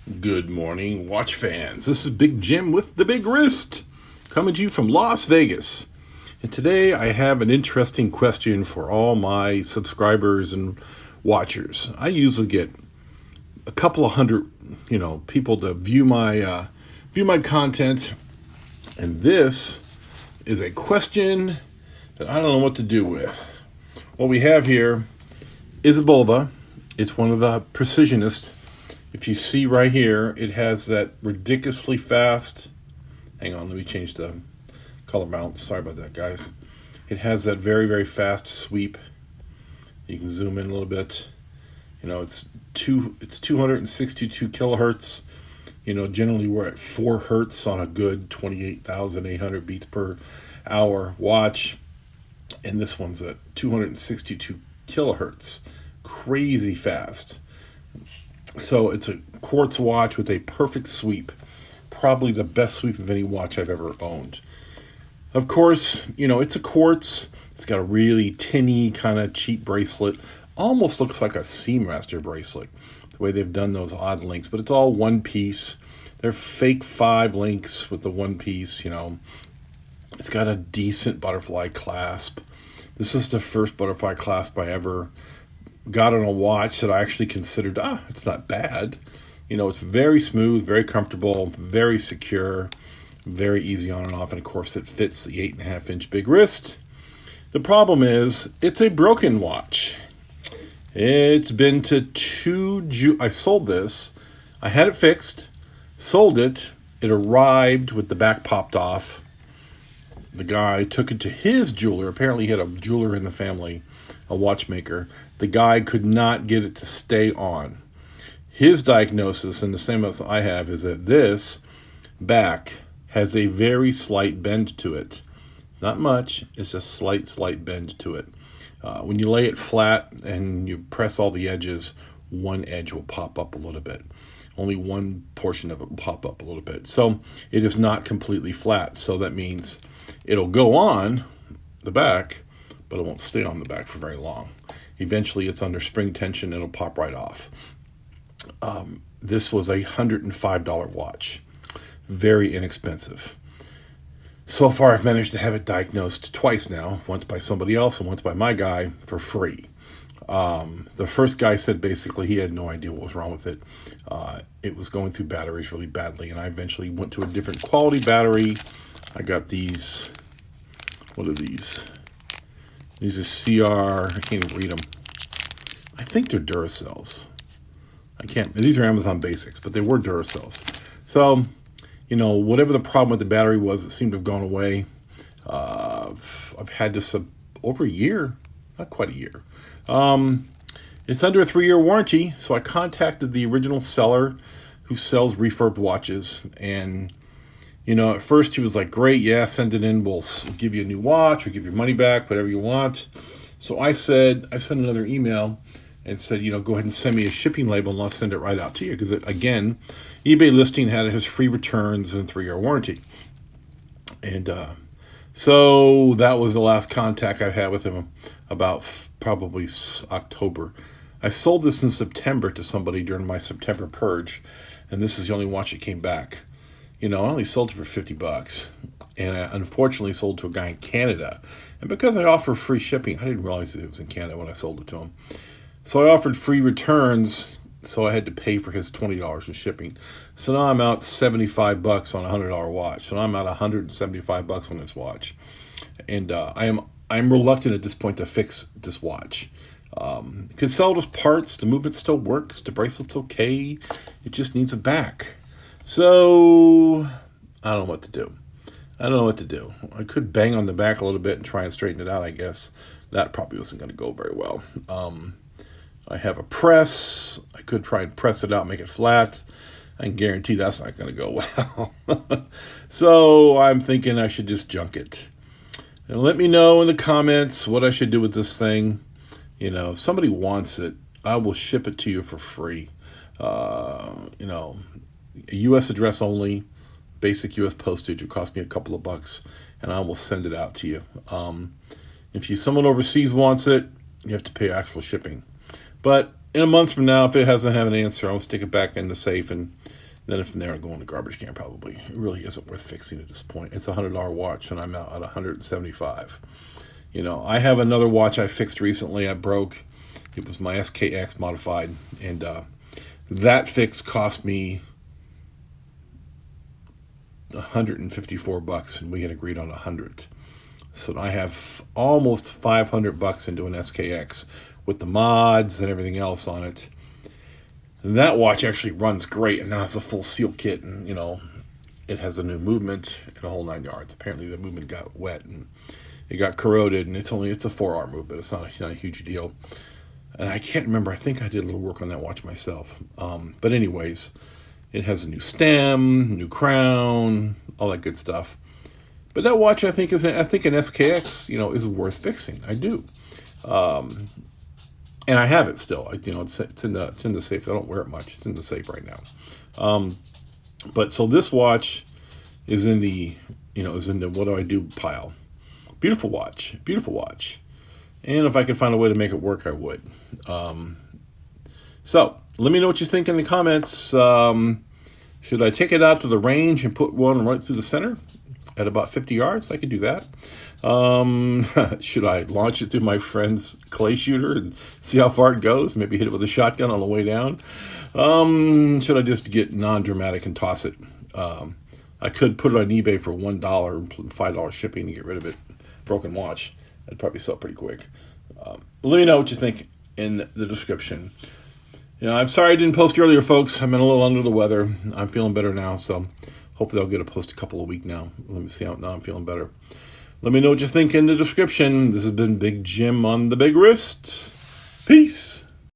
Good morning, watch fans. This is Big Jim with the Big Wrist, coming to you from Las Vegas. And today I have an interesting question for all my subscribers and watchers. I usually get a couple of hundred, people to view my content, and this is a question that I don't know what to do with. What we have here is a Bulva. It's one of the Precisionists. If you see right here, it has that ridiculously fast, hang on, let me change the color balance. Sorry about that, guys. It has that very, very fast sweep. You can zoom in a little bit. It's 262 kilohertz. Generally we're at 4 hertz on a good 28,800 beats per hour watch. And this one's at 262 kilohertz. Crazy fast. So it's a quartz watch with a perfect sweep. Probably the best sweep of any watch I've ever owned. Of course, it's a quartz. It's got a really tinny kind of cheap bracelet. Almost looks like a Seamaster bracelet, the way they've done those odd links. But it's all one piece. They're fake 5 links with the one piece, It's got a decent butterfly clasp. This is the first butterfly clasp I ever got on a watch that I actually considered, it's not bad. It's very smooth, very comfortable, very secure, very easy on and off. And of course, it fits the 8.5-inch Big Wrist. The problem is, it's a broken watch. It's been to I sold this. I had it fixed, sold it. It arrived with the back popped off. The guy took it to his jeweler. Apparently, he had a jeweler in the family, a watchmaker. The guy could not get it to stay on. His diagnosis, and the same as I have, is that this back has a very slight bend to it. Not much, it's a slight bend to it. When you lay it flat and you press all the edges, one edge will pop up a little bit. Only one portion of it will pop up a little bit. So it is not completely flat. So that means it'll go on the back, but it won't stay on the back for very long. Eventually, it's under spring tension, it'll pop right off. This was a $105 watch. Very inexpensive. So far, I've managed to have it diagnosed twice now, once by somebody else and once by my guy for free. The first guy said basically he had no idea what was wrong with it. It was going through batteries really badly, and I eventually went to a different quality battery. I got these, what are these? These are CR, I can't even read them. I think they're Duracells. These are Amazon Basics, but they were Duracells. So, whatever the problem with the battery was, it seemed to have gone away. I've had this over a year, not quite a year. It's under a 3-year warranty, so I contacted the original seller who sells refurbed watches, and at first he was like, great, yeah, send it in, we'll give you a new watch, we'll give your money back, whatever you want. So I sent another email and said, go ahead and send me a shipping label and I'll send it right out to you. Because again, eBay listing his free returns and 3-year warranty. And so that was the last contact I had with him, about probably October. I sold this in September to somebody during my September purge, and this is the only watch that came back. I only sold it for $50, and I unfortunately sold to a guy in Canada. And because I offer free shipping, I didn't realize that it was in Canada when I sold it to him. So I offered free returns, so I had to pay for his $20 in shipping. So now I'm out $75 on a $100 watch. So now I'm out $175 on this watch, and I'm reluctant at this point to fix this watch. Could sell those parts. The movement still works. The bracelet's okay. It just needs a back. So I don't know what to do. I could bang on the back a little bit and try and straighten it out, I guess. That probably wasn't going to go very well. I have a press. I could try and press it out, make it flat. I can guarantee that's not going to go well. So I'm thinking I should just junk it. And let me know in the comments what I should do with this thing. If somebody wants it, I will ship it to you for free. A U.S. address only, basic U.S. postage. It cost me a couple of bucks, and I will send it out to you. If someone overseas wants it, you have to pay actual shipping. But in a month from now, if it hasn't had an answer, I'll stick it back in the safe and Then from there, I go in the garbage can probably. It really isn't worth fixing at this point. It's a $100 watch, and I'm out at $175. I have another watch I fixed recently. I broke. It was my SKX modified, and that fix cost me $154, and we had agreed on $100. So I have almost $500 into an SKX with the mods and everything else on it. And that watch actually runs great, and now it's a full seal kit, and it has a new movement and a whole 9 yards. Apparently the movement got wet and it got corroded, and it's a 4-hour movement. It's not a huge deal. And I can't remember. I think I did a little work on that watch myself. But anyways, it has a new stem, new crown, all that good stuff. But that watch, I think an SKX, is worth fixing. I do. And I have it still. It's in the safe. I don't wear it much. It's in the safe right now. But so this watch is in the what do I do pile. Beautiful watch. And if I could find a way to make it work, I would. So let me know what you think in the comments. Should I take it out to the range and put one right through the center at about 50 yards? I could do that. Should I launch it through my friend's clay shooter and see how far it goes? Maybe hit it with a shotgun on the way down. Should I just get non-dramatic and toss it? I could put it on eBay for $1, $5 shipping to get rid of it. Broken watch. I'd probably sell pretty quick. Let me know what you think in the description. I'm sorry I didn't post earlier, folks. I've been a little under the weather. I'm feeling better now, so hopefully I'll get a post a couple of weeks now. Let me see how now I'm feeling better. Let me know what you think in the description. This has been Big Jim on the Big Wrist. Peace.